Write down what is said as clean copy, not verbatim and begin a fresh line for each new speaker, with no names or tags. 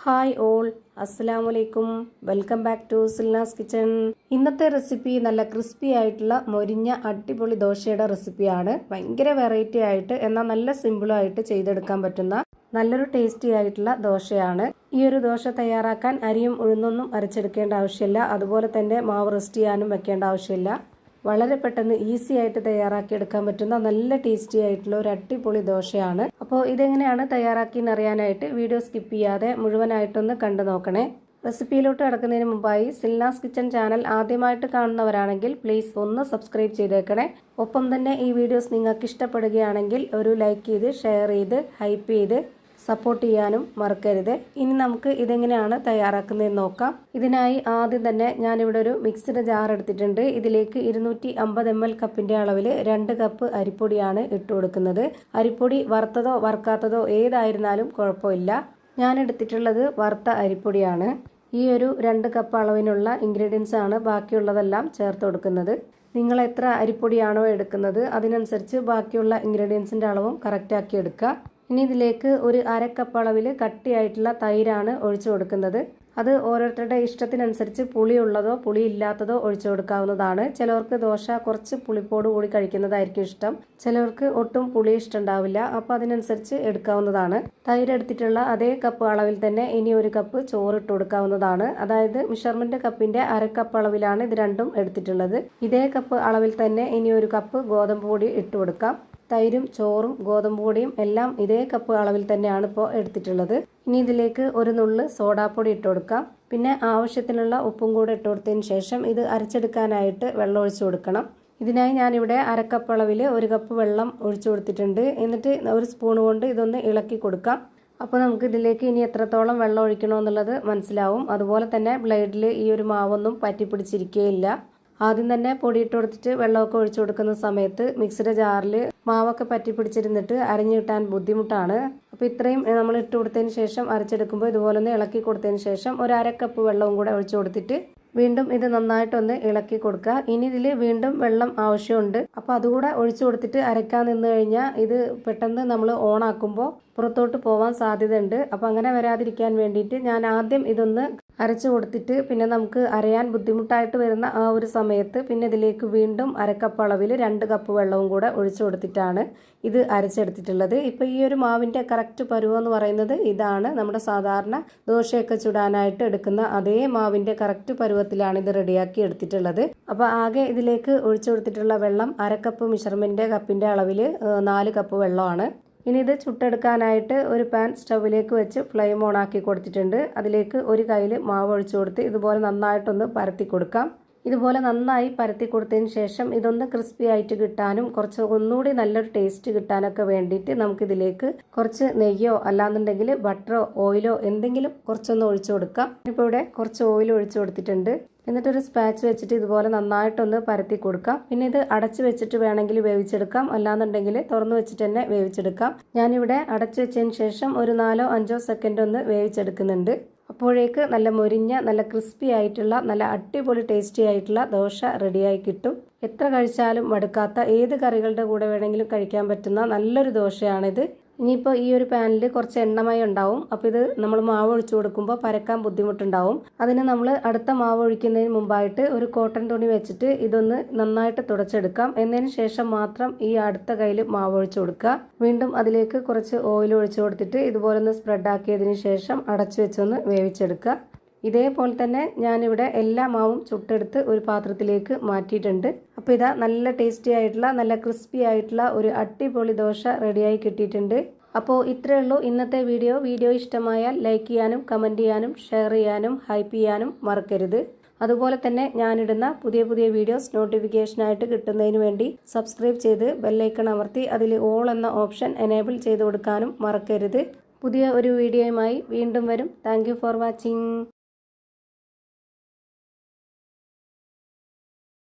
Hi all, അസ്സലാമലൈക്കും. Welcome back to Silna's kitchen. ഇന്നത്തെ recipe നല്ല ക്രിസ്പി ആയിട്ടുള്ള മൊരിഞ്ഞ അടിപൊളി ദോശയുടെ റെസിപ്പിയാണ്. ഭയങ്കര വെറൈറ്റി ആയിട്ട് എന്നാൽ നല്ല സിമ്പിളായിട്ട് ചെയ്തെടുക്കാൻ പറ്റുന്ന നല്ലൊരു ടേസ്റ്റി ആയിട്ടുള്ള ദോശയാണ്. ഈ ഒരു ദോശ തയ്യാറാക്കാൻ അരിയും ഉഴുന്നൊന്നും അരച്ചെടുക്കേണ്ട ആവശ്യമില്ല. അതുപോലെ തന്നെ മാവ് റെസ്റ്റ് ചെയ്യാനും വെക്കേണ്ട ആവശ്യമില്ല. വളരെ പെട്ടെന്ന് ഈസി ആയിട്ട് തയ്യാറാക്കി എടുക്കാൻ പറ്റുന്ന നല്ല ടേസ്റ്റി ആയിട്ടുള്ള ഒരു അടിപൊളി ദോശയാണ്. അപ്പോൾ ഇതെങ്ങനെയാണ് തയ്യാറാക്കി അറിയാനായിട്ട് വീഡിയോ സ്കിപ്പ് ചെയ്യാതെ മുഴുവനായിട്ടൊന്ന് കണ്ടു നോക്കണേ. റെസിപ്പിയിലോട്ട് കിടക്കുന്നതിന് മുമ്പായി സിൽനാസ് കിച്ചൺ ചാനൽ ആദ്യമായിട്ട് കാണുന്നവരാണെങ്കിൽ പ്ലീസ് ഒന്ന് സബ്സ്ക്രൈബ് ചെയ്തേക്കണേ. ഒപ്പം തന്നെ ഈ വീഡിയോസ് നിങ്ങൾക്ക് ഇഷ്ടപ്പെടുകയാണെങ്കിൽ ഒരു ലൈക്ക് ചെയ്ത് ഷെയർ ചെയ്ത് ഹൈപ്പ് ചെയ്ത് സപ്പോർട്ട് ചെയ്യാനും മറക്കരുത്. ഇനി നമുക്ക് ഇതെങ്ങനെയാണ് തയ്യാറാക്കുന്നതെന്ന് നോക്കാം. ഇതിനായി ആദ്യം തന്നെ ഞാനിവിടെ ഒരു മിക്സിയുടെ ജാർ എടുത്തിട്ടുണ്ട്. ഇതിലേക്ക് 250 ml കപ്പിൻ്റെ അളവിൽ 2 കപ്പ് അരിപ്പൊടിയാണ് ഇട്ട് കൊടുക്കുന്നത്. അരിപ്പൊടി വറുത്തതോ വറുക്കാത്തതോ ഏതായിരുന്നാലും കുഴപ്പമില്ല. ഞാൻ എടുത്തിട്ടുള്ളത് വറുത്ത അരിപ്പൊടിയാണ്. ഈ ഒരു 2 കപ്പ് അളവിനുള്ള ഇൻഗ്രീഡിയൻസ് ആണ് ബാക്കിയുള്ളതെല്ലാം ചേർത്ത് കൊടുക്കുന്നത്. നിങ്ങൾ എത്ര അരിപ്പൊടിയാണോ എടുക്കുന്നത് അതിനനുസരിച്ച് ബാക്കിയുള്ള ഇൻഗ്രീഡിയൻസിൻ്റെ അളവും കറക്റ്റാക്കി എടുക്കുക. ഇനി ഇതിലേക്ക് ഒരു 1/2 കപ്പ് അളവിൽ കട്ടിയായിട്ടുള്ള തൈരാണ് ഒഴിച്ചു കൊടുക്കുന്നത്. അത് ഓരോരുത്തരുടെ ഇഷ്ടത്തിനനുസരിച്ച് പുളിയുള്ളതോ പുളിയില്ലാത്തതോ ഒഴിച്ചു കൊടുക്കാവുന്നതാണ്. ചിലവർക്ക് ദോശ കുറച്ച് പുളിപ്പോട് കൂടി കഴിക്കുന്നതായിരിക്കും ഇഷ്ടം, ചിലവർക്ക് ഒട്ടും പുളി ഇഷ്ടമുണ്ടാവില്ല. അപ്പോൾ അതിനനുസരിച്ച് എടുക്കാവുന്നതാണ്. തൈര് എടുത്തിട്ടുള്ള അതേ കപ്പ് അളവിൽ തന്നെ ഇനി 1 കപ്പ് ചോറ് ഇട്ട് കൊടുക്കാവുന്നതാണ്. അതായത് മെഷർമെന്റ് കപ്പിന്റെ 1/2 കപ്പ് അളവിലാണ് ഇത് രണ്ടും എടുത്തിട്ടുള്ളത്. ഇതേ കപ്പ് അളവിൽ തന്നെ ഇനി 1 കപ്പ് ഗോതമ്പ് പൊടി ഇട്ട് കൊടുക്കാം. തൈരും ചോറും ഗോതമ്പ് പൊടിയും എല്ലാം ഇതേ കപ്പ് അളവിൽ തന്നെയാണ് ഇപ്പോൾ എടുത്തിട്ടുള്ളത്. ഇനി ഇതിലേക്ക് ഒരു നുള്ള് സോഡാപ്പൊടി ഇട്ട് കൊടുക്കാം. പിന്നെ ആവശ്യത്തിനുള്ള ഉപ്പും കൂടെ ഇട്ട് കൊടുത്തതിന് ശേഷം ഇത് അരച്ചെടുക്കാനായിട്ട് വെള്ളം ഒഴിച്ചു കൊടുക്കണം. ഇതിനായി ഞാനിവിടെ 1/2 കപ്പ് അളവിൽ 1 കപ്പ് വെള്ളം ഒഴിച്ചു കൊടുത്തിട്ടുണ്ട്. എന്നിട്ട് 1 സ്പൂൺ കൊണ്ട് ഇതൊന്ന് ഇളക്കി കൊടുക്കാം. അപ്പോൾ നമുക്ക് ഇതിലേക്ക് ഇനി എത്രത്തോളം വെള്ളം ഒഴിക്കണമെന്നുള്ളത് മനസ്സിലാവും. അതുപോലെ തന്നെ ബ്ലേഡിൽ ഈ ഒരു മാവൊന്നും പറ്റിപ്പിടിച്ചിരിക്കുകയില്ല. ആദ്യം തന്നെ പൊടി ഇട്ട് കൊടുത്തിട്ട് വെള്ളമൊക്കെ ഒഴിച്ചു കൊടുക്കുന്ന സമയത്ത് മിക്സിയുടെ ജാറിൽ മാവൊക്കെ പറ്റി പിടിച്ചിരുന്നിട്ട് അരിഞ്ഞു കിട്ടാൻ ബുദ്ധിമുട്ടാണ്. അപ്പോൾ ഇത്രയും നമ്മൾ ഇട്ട് കൊടുത്തതിന് ശേഷം അരച്ചെടുക്കുമ്പോൾ ഇതുപോലെ ഒന്ന് ഇളക്കി കൊടുത്തതിന് ശേഷം ഒരു 1/2 കപ്പ് വെള്ളവും കൂടെ ഒഴിച്ചു കൊടുത്തിട്ട് വീണ്ടും ഇത് നന്നായിട്ടൊന്ന് ഇളക്കി കൊടുക്കുക. ഇനി ഇതിൽ വീണ്ടും വെള്ളം ആവശ്യമുണ്ട്. അപ്പോൾ അതുകൂടെ ഒഴിച്ചു കൊടുത്തിട്ട് അരക്കാൻ നിന്ന് കഴിഞ്ഞാൽ ഇത് പെട്ടെന്ന് നമ്മൾ ഓൺ ആക്കുമ്പോൾ പുറത്തോട്ട് പോകാൻ സാധ്യതയുണ്ട്. അപ്പോൾ അങ്ങനെ വരാതിരിക്കാൻ വേണ്ടിയിട്ട് ഞാൻ ആദ്യം ഇതൊന്ന് അരച്ചു കൊടുത്തിട്ട് പിന്നെ നമുക്ക് അരയാൻ ബുദ്ധിമുട്ടായിട്ട് വരുന്ന ആ ഒരു സമയത്ത് പിന്നെ ഇതിലേക്ക് വീണ്ടും 1/2 കപ്പ് അളവിൽ 2 കപ്പ് വെള്ളവും കൂടെ ഒഴിച്ചു കൊടുത്തിട്ടാണ് ഇത് അരച്ചെടുത്തിട്ടുള്ളത്. ഇപ്പോൾ ഈ ഒരു മാവിൻ്റെ കറക്റ്റ് പരുവം എന്ന് പറയുന്നത് ഇതാണ്. നമ്മുടെ സാധാരണ ദോശയൊക്കെ ചുടാനായിട്ട് എടുക്കുന്ന അതേ മാവിൻ്റെ കറക്റ്റ് പരുവത്തിലാണ് ഇത് റെഡിയാക്കി എടുത്തിട്ടുള്ളത്. അപ്പോൾ ആകെ ഇതിലേക്ക് ഒഴിച്ചു കൊടുത്തിട്ടുള്ള വെള്ളം 1/2 കപ്പ് മെഷർമെൻറ്റ് കപ്പിൻ്റെ അളവിൽ 4 കപ്പ് വെള്ളമാണ്. ഇനി ഇത് ചുട്ടെടുക്കാനായിട്ട് ഒരു പാൻ സ്റ്റൗവിലേക്ക് വെച്ച് ഫ്ലെയിം ഓൺ ആക്കി കൊടുത്തിട്ടുണ്ട്. അതിലേക്ക് ഒരു കയ്യിൽ മാവ് ഒഴിച്ചു കൊടുത്ത് ഇതുപോലെ നന്നായിട്ടൊന്ന് പരത്തി കൊടുക്കാം. ഇതുപോലെ നന്നായി പരത്തി കൊടുത്തതിന് ശേഷം ഇതൊന്ന് ക്രിസ്പി ആയിട്ട് കിട്ടാനും കുറച്ച് ഒന്നുകൂടി നല്ലൊരു ടേസ്റ്റ് കിട്ടാനൊക്കെ വേണ്ടിയിട്ട് നമുക്കിതിലേക്ക് കുറച്ച് നെയ്യോ അല്ലാന്നുണ്ടെങ്കിൽ ബട്ടറോ ഓയിലോ എന്തെങ്കിലും കുറച്ചൊന്ന് ഒഴിച്ചു കൊടുക്കാം. ഇപ്പോൾ ഇവിടെ കുറച്ച് ഓയിൽ ഒഴിച്ചു കൊടുത്തിട്ടുണ്ട്. എന്നിട്ടൊരു സ്പാച്ച് വെച്ചിട്ട് ഇതുപോലെ നന്നായിട്ടൊന്ന് പരത്തി കൊടുക്കാം. പിന്നെ ഇത് അടച്ചു വെച്ചിട്ട് വേണമെങ്കിൽ വേവിച്ചെടുക്കാം, അല്ലാന്നുണ്ടെങ്കിൽ തുറന്നു വെച്ചിട്ട് തന്നെ വേവിച്ചെടുക്കാം. ഞാനിവിടെ അടച്ചു വെച്ചതിന് ശേഷം ഒരു 4-5 സെക്കൻഡ് ഒന്ന് വേവിച്ചെടുക്കുന്നുണ്ട്. അപ്പോഴേക്ക് നല്ല മൊരിഞ്ഞ നല്ല ക്രിസ്പി ആയിട്ടുള്ള നല്ല അടിപൊളി ടേസ്റ്റി ആയിട്ടുള്ള ദോശ റെഡിയായി കിട്ടും. എത്ര കഴിച്ചാലും മടുക്കാത്ത ഏത് കറികളുടെ കൂടെ വേണമെങ്കിലും കഴിക്കാൻ പറ്റുന്ന നല്ലൊരു ദോശയാണിത്. ഇനിയിപ്പോൾ ഈ ഒരു പാനിൽ കുറച്ച് എണ്ണമയം ഉണ്ടാവും. അപ്പോൾ ഇത് നമ്മൾ മാവ് ഒഴിച്ചു കൊടുക്കുമ്പോൾ പരക്കാൻ ബുദ്ധിമുട്ടുണ്ടാവും. അതിന് നമ്മൾ അടുത്ത മാവ് ഒഴിക്കുന്നതിന് മുമ്പായിട്ട് ഒരു കോട്ടൺ തുണി വെച്ചിട്ട് ഇതൊന്ന് നന്നായിട്ട് തുടച്ചെടുക്കാം. എന്നതിന് ശേഷം മാത്രം ഈ അടുത്ത കയ്യിൽ മാവ് ഒഴിച്ചു കൊടുക്കുക. വീണ്ടും അതിലേക്ക് കുറച്ച് ഓയിൽ ഒഴിച്ചു കൊടുത്തിട്ട് ഇതുപോലെ ഒന്ന് സ്പ്രെഡ് ആക്കിയതിന് ശേഷം അടച്ചു വെച്ചൊന്ന് വേവിച്ചെടുക്കുക. ഇതേപോലെ തന്നെ ഞാനിവിടെ എല്ലാ മാവും ചുട്ടെടുത്ത് ഒരു പാത്രത്തിലേക്ക് മാറ്റിയിട്ടുണ്ട്. അപ്പോൾ ഇതാ നല്ല ടേസ്റ്റി ആയിട്ടുള്ള നല്ല ക്രിസ്പി ആയിട്ടുള്ള ഒരു അടിപൊളി ദോശ റെഡിയായി കിട്ടിയിട്ടുണ്ട്. അപ്പോൾ ഇത്രയേ ഉള്ളൂ ഇന്നത്തെ വീഡിയോ ഇഷ്ടമായാൽ ലൈക്ക് ചെയ്യാനും കമൻറ്റ് ചെയ്യാനും ഷെയർ ചെയ്യാനും ഹൈപ്പ് ചെയ്യാനും മറക്കരുത്. അതുപോലെ തന്നെ ഞാനിടുന്ന പുതിയ വീഡിയോസ് നോട്ടിഫിക്കേഷനായിട്ട് കിട്ടുന്നതിന് വേണ്ടി സബ്സ്ക്രൈബ് ചെയ്ത് ബെല്ലൈക്കൺ അമർത്തി അതിൽ ഓൾ എന്ന ഓപ്ഷൻ എനേബിൾ ചെയ്ത് കൊടുക്കാനും മറക്കരുത്. പുതിയ ഒരു വീഡിയോയുമായി വീണ്ടും വരും. Thank you for watching.